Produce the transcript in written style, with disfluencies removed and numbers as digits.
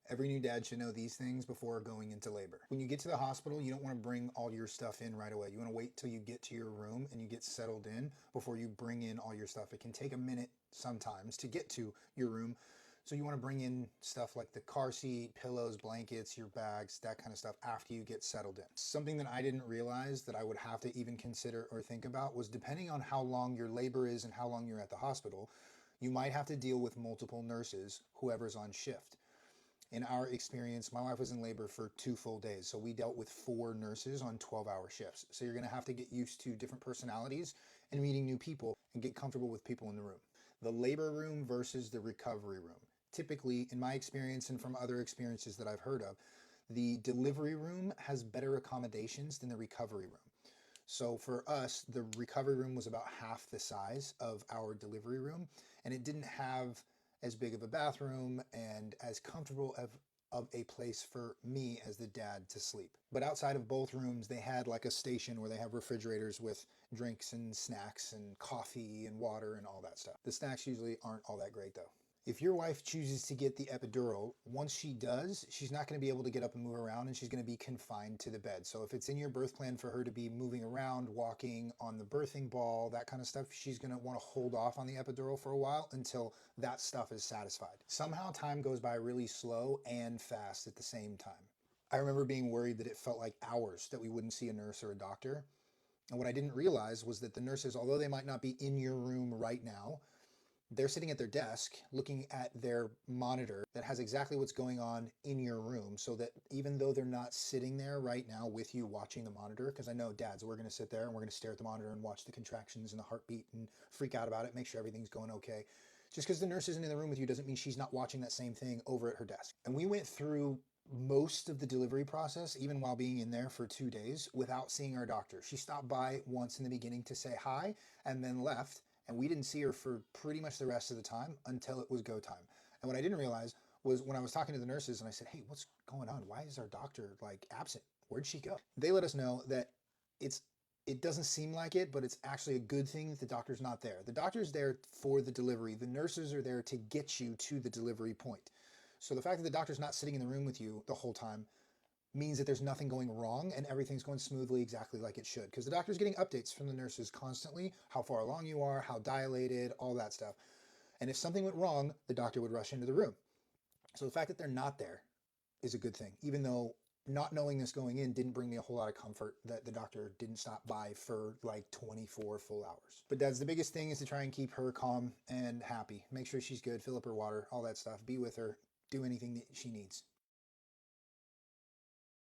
Every new dad should know these things before going into labor. When you get to the hospital, you don't want to bring all your stuff in right away. You want to wait till you get to your room and you get settled in before you bring in all your stuff. It can take a minute sometimes to get to your room. So you want to bring in stuff like the car seat, pillows, blankets, your bags, that kind of stuff after you get settled in. Something that I didn't realize that I would have to even consider or think about was, depending on how long your labor is and how long you're at the hospital, you might have to deal with multiple nurses, whoever's on shift. In our experience, my wife was in labor for 2 full days, so we dealt with 4 nurses on 12-hour shifts. So you're going to have to get used to different personalities and meeting new people and get comfortable with people in the room. The labor room versus the recovery room. Typically, in my experience and from other experiences that I've heard of, the delivery room has better accommodations than the recovery room. So for us, the recovery room was about half the size of our delivery room, and it didn't have as big of a bathroom and as comfortable of a place for me as the dad to sleep. But outside of both rooms, they had like a station where they have refrigerators with drinks and snacks and coffee and water and all that stuff. The snacks usually aren't all that great though. If your wife chooses to get the epidural, once she does, she's not going to be able to get up and move around, and she's going to be confined to the bed. So if it's in your birth plan for her to be moving around, walking on the birthing ball, that kind of stuff, she's going to want to hold off on the epidural for a while until that stuff is satisfied. Somehow time goes by really slow and fast at the same time. I remember being worried that it felt like hours that we wouldn't see a nurse or a doctor. And what I didn't realize was that the nurses, although they might not be in your room right now, they're sitting at their desk looking at their monitor that has exactly what's going on in your room, so that even though they're not sitting there right now with you watching the monitor, because I know dads, we're going to sit there and we're going to stare at the monitor and watch the contractions and the heartbeat and freak out about it, make sure everything's going okay. Just because the nurse isn't in the room with you doesn't mean she's not watching that same thing over at her desk. And we went through most of the delivery process, even while being in there for 2 days, without seeing our doctor. She stopped by once in the beginning to say hi and then left, and we didn't see her for pretty much the rest of the time until it was go time. And what I didn't realize was, when I was talking to the nurses and I said, hey, what's going on? Why is our doctor like absent? Where'd she go? They let us know that it doesn't seem like it, but it's actually a good thing that the doctor's not there. The doctor's there for the delivery. The nurses are there to get you to the delivery point. So the fact that the doctor's not sitting in the room with you the whole time means that there's nothing going wrong and everything's going smoothly exactly like it should, because the doctor's getting updates from the nurses constantly, how far along you are, how dilated, all that stuff. And if something went wrong, the doctor would rush into the room. So the fact that they're not there is a good thing, even though not knowing this going in didn't bring me a whole lot of comfort that the doctor didn't stop by for like 24 full hours. But that's the biggest thing, is to try and keep her calm and happy. Make sure she's good, fill up her water, all that stuff, be with her, do anything that she needs.